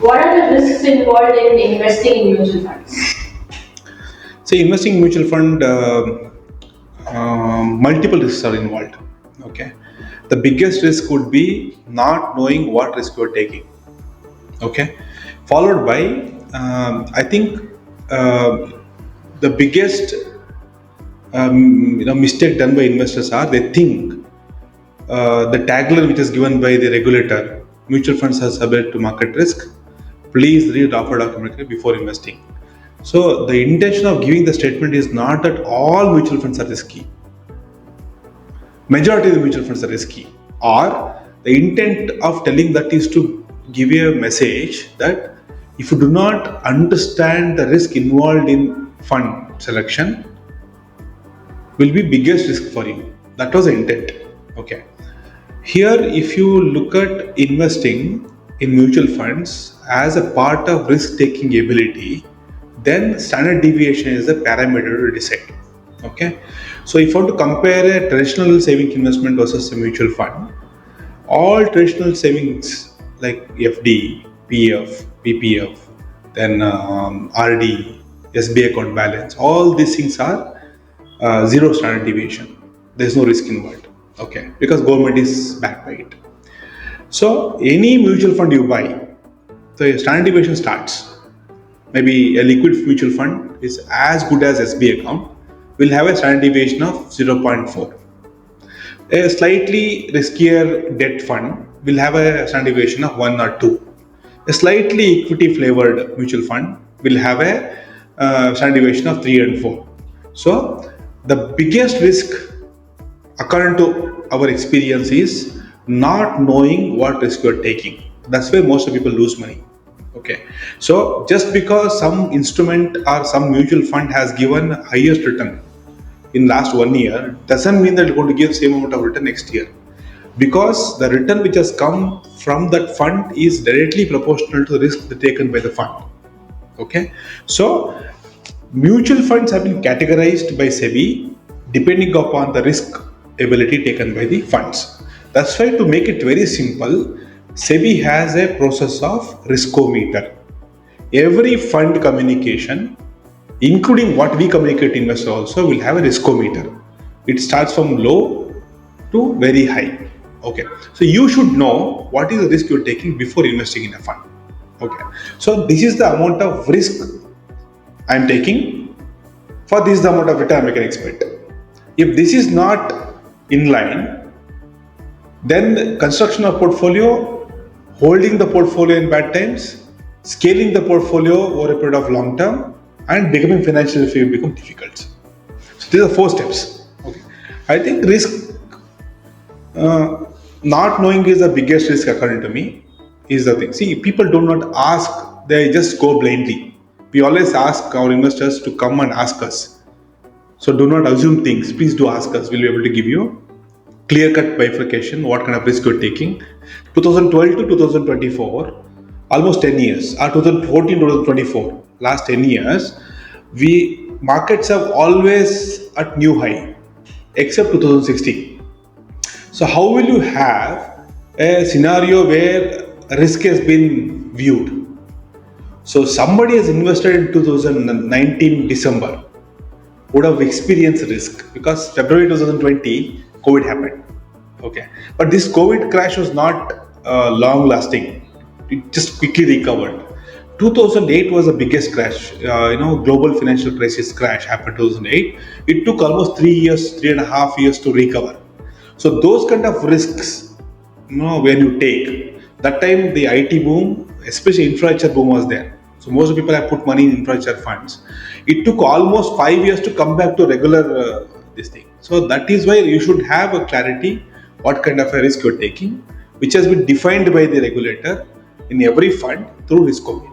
What are the risks involved in investing in mutual funds? See, investing in mutual fund, multiple risks are involved. Okay, the biggest risk would be not knowing what risk you are taking. Okay, followed by, I think, uh, the biggest mistake done by investors are they think the tagline which is given by the regulator, mutual funds are subject to market risk. Please read offer document before investing. So the intention of giving the statement is not that all mutual funds are risky. Majority of the mutual funds are risky. Or the intent of telling that is to give you a message that if you do not understand the risk involved in fund selection, will be biggest risk for you. That was the intent. Okay. Here, if you look at investing in mutual funds as a part of risk taking ability, then standard deviation is a parameter to decide. Okay, so if you want to compare a traditional saving investment versus a mutual fund, all traditional savings like FD, PF, PPF, then RD, SB account balance, all these things are zero standard deviation. There's no risk involved. Okay, because government is backed by it. So any mutual fund you buy, the standard deviation starts. Maybe a liquid mutual fund is as good as SB account will have a standard deviation of 0.4. A slightly riskier debt fund will have a standard deviation of 1 or 2. A slightly equity flavored mutual fund will have a standard deviation of 3 and 4. So the biggest risk, according to our experience, is not knowing what risk you are taking. That's where most of people lose money. Okay, so just because some instrument or some mutual fund has given highest return in last 1 year doesn't mean that it's going to give same amount of return next year, because the return which has come from that fund is directly proportional to the risk taken by the fund. Okay, so mutual funds have been categorized by SEBI depending upon the risk ability taken by the funds. That's why, to make it very simple, SEBI has a process of riskometer. Every fund communication, including what we communicate to investors, also will have a riskometer. It starts from low to very high. Okay, so you should know what is the risk you're taking before investing in a fund. Okay, so this is the amount of risk I'm taking. For this, the amount of return I can expect. If this is not in line, then construction of portfolio, holding the portfolio in bad times, scaling the portfolio over a period of long term, and becoming financially free will become difficult. So these are 4 steps. Okay, I think risk, not knowing is the biggest risk according to me. Is the thing. See, people do not ask; they just go blindly. We always ask our investors to come and ask us. So do not assume things. Please do ask us. We'll be able to give you clear-cut bifurcation, what kind of risk you're taking. 2012 to 2024, almost 10 years, or 2014 to 2024, last 10 years, we markets have always at new high, except 2016. So how will you have a scenario where risk has been viewed? So somebody has invested in 2019 December would have experienced risk, because February 2020 COVID happened. Okay, but this COVID crash was not long lasting. It just quickly recovered. 2008 was the biggest crash. Global financial crisis crash happened 2008. It took almost 3 years, 3.5 years to recover. So those kind of risks, when you take, that time the IT boom, especially infrastructure boom, was there. So most of the people have put money in infrastructure funds. It took almost 5 years to come back to regular this thing. So that is why you should have a clarity what kind of a risk you're taking, which has been defined by the regulator in every fund through risk committee.